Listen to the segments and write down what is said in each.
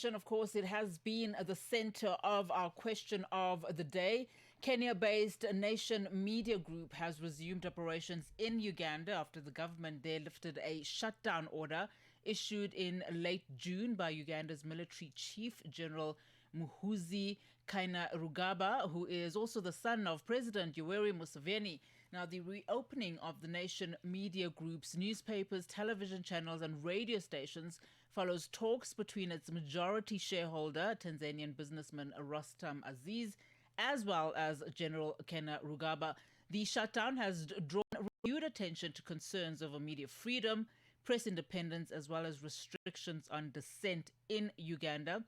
discussion. Of course, it has been the center of our question of the day. Kenya-based Nation Media Group has resumed operations in Uganda after the government there lifted a shutdown order issued in late June by Uganda's military chief, General Muhoozi Kainerugaba, who is also the son of President Yoweri Museveni. Now, the reopening of the Nation Media Group's newspapers, television channels, and radio stations follows talks between its majority shareholder, Tanzanian businessman Rostam Aziz, as well as General Kainerugaba. The shutdown has drawn renewed attention to concerns over media freedom, press independence, as well as restrictions on dissent in Uganda.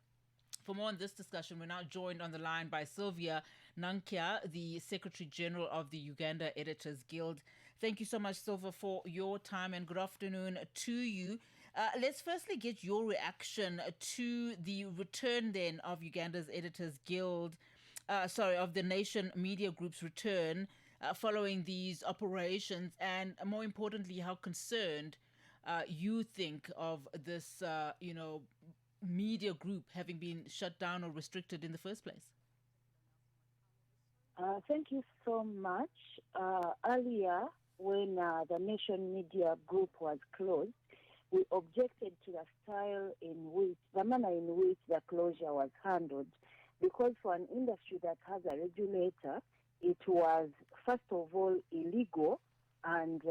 For more on this discussion, we're now joined on the line by Sylvia Nankya, the Secretary General of the Uganda Editors Guild. Thank you so much, Sylvia, for your time, and good afternoon to you. Let's firstly get your reaction to the return then of Uganda's Editors Guild, of the Nation Media Group's return following these operations, and more importantly, how concerned you think of this, media group having been shut down or restricted in the first place? Thank you so much. Earlier, when the Nation Media Group was closed, we objected to the manner in which the closure was handled, because for an industry that has a regulator, it was first of all illegal and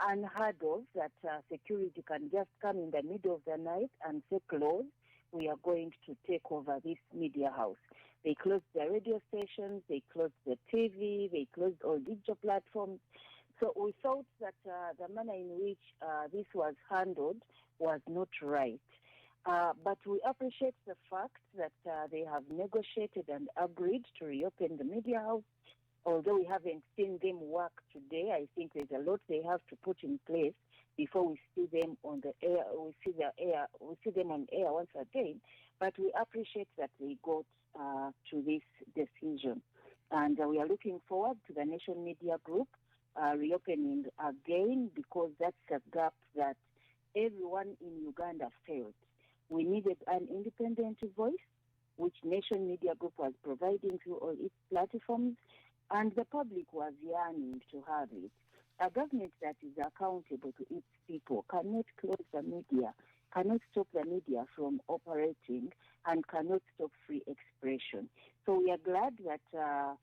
unheard of that security can just come in the middle of the night and say, close, we are going to take over this media house. They closed the radio stations, they closed the TV, they closed all digital platforms. So we thought that the manner in which this was handled was not right. But we appreciate the fact that they have negotiated and agreed to reopen the media house. Although we haven't seen them work today, I think there's a lot they have to put in place before we see them on the air. We see them on air once again. But we appreciate that they got to this decision, and we are looking forward to the Nation Media Group reopening again, because that's a gap that everyone in Uganda felt. We needed an independent voice, which Nation Media Group was providing through all its platforms, and the public was yearning to have it. A government that is accountable to its people cannot close the media, cannot stop the media from operating, and cannot stop free expression. So we are glad that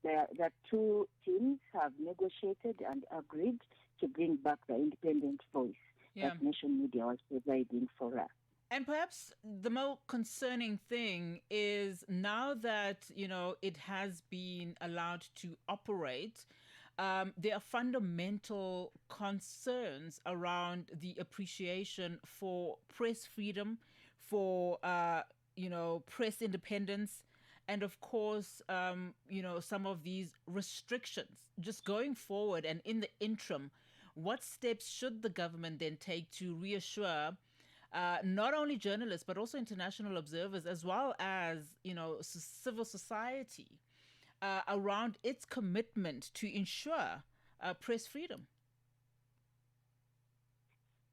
the two teams have negotiated and agreed to bring back the independent voice that Nation Media was providing for us. And perhaps the more concerning thing is now that, it has been allowed to operate, there are fundamental concerns around the appreciation for press freedom, for, press independence, and of course, some of these restrictions. Just going forward and in the interim, what steps should the government then take to reassure not only journalists, but also international observers, as well as, civil society, around its commitment to ensure press freedom?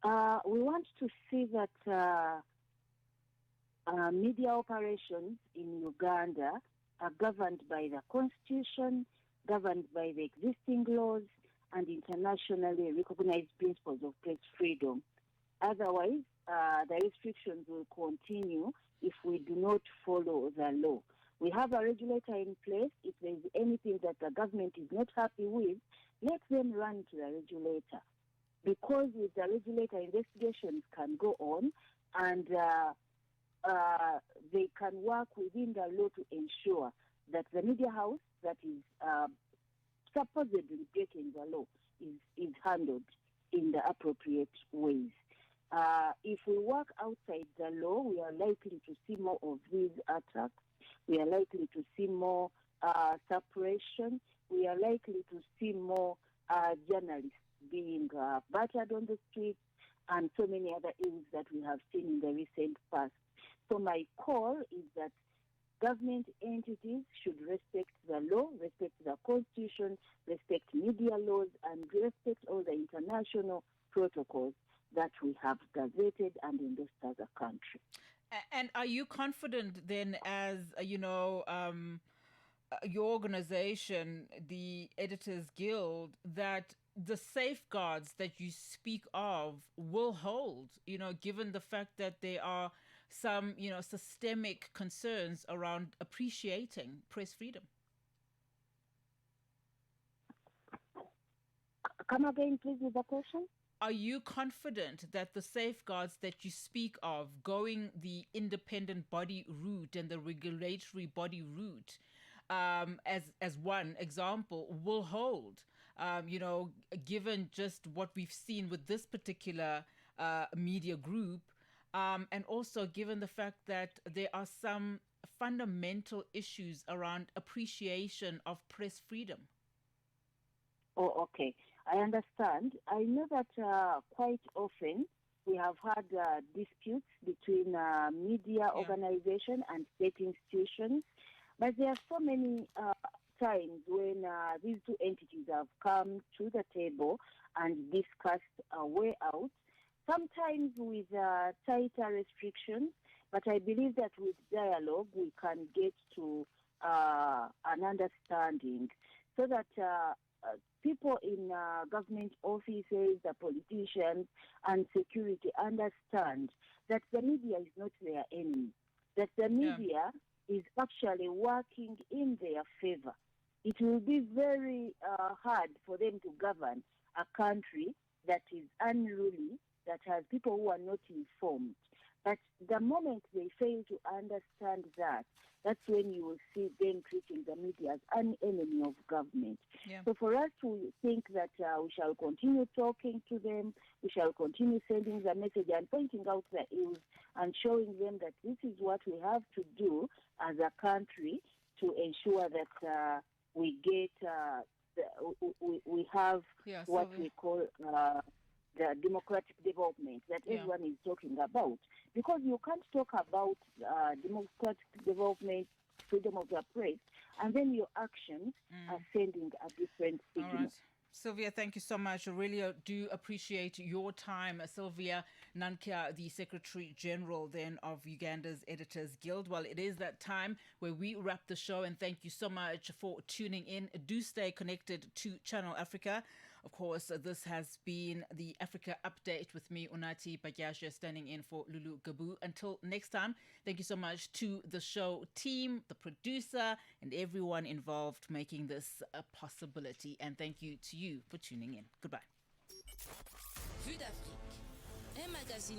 We want to see that media operations in Uganda are governed by the Constitution, governed by the existing laws, and internationally recognized principles of press freedom. Otherwise, the restrictions will continue if we do not follow the law. We have a regulator in place. If there is anything that the government is not happy with, let them run to the regulator. Because with the regulator, investigations can go on, and they can work within the law to ensure that the media house that is supposedly breaking the law is handled in the appropriate ways. If we work outside the law, we are likely to see more of these attacks. We are likely to see more suppression. We are likely to see more journalists being battered on the streets, and so many other ills that we have seen in the recent past. So my call is that government entities should respect the law, respect the Constitution, respect media laws, and respect all the international protocols that we have gazetted and endorsed as a country. And are you confident then, as your organization, the Editors Guild, that the safeguards that you speak of will hold, given the fact that there are some, systemic concerns around appreciating press freedom? Come again, please, with the question. Are you confident that the safeguards that you speak of, going the independent body route and the regulatory body route, as one example, will hold? Given just what we've seen with this particular media group, and also given the fact that there are some fundamental issues around appreciation of press freedom. Oh, okay. I understand. I know that quite often we have had disputes between media organization and state institutions, but there are so many times when these two entities have come to the table and discussed a way out, sometimes with tighter restrictions, but I believe that with dialogue we can get to an understanding so that people in government offices, the politicians, and security understand that the media is not their enemy, that the media is actually working in their favor. It will be very hard for them to govern a country that is unruly, that has people who are not informed. But the moment they fail to understand that, that's when you will see them treating the media as an enemy of government. Yeah. So for us to think that we shall continue talking to them, we shall continue sending the message and pointing out the ills and showing them that this is what we have to do as a country to ensure that we get, we have what we call the democratic development that everyone is talking about. Because you can't talk about democratic development, freedom of the press, and then your actions are sending a different signal. All right. Sylvia, thank you so much. I really do appreciate your time. Sylvia Nankya, the Secretary General then of Uganda's Editors Guild. Well, it is that time where we wrap the show, and thank you so much for tuning in. Do stay connected to Channel Africa. Of course, this has been the Africa Update with me, Unathi Batyashe, standing in for Lulu Gabu. Until next time, thank you so much to the show team, the producer, and everyone involved making this a possibility. And thank you to you for tuning in. Goodbye. Vue d'Afrique, un magazine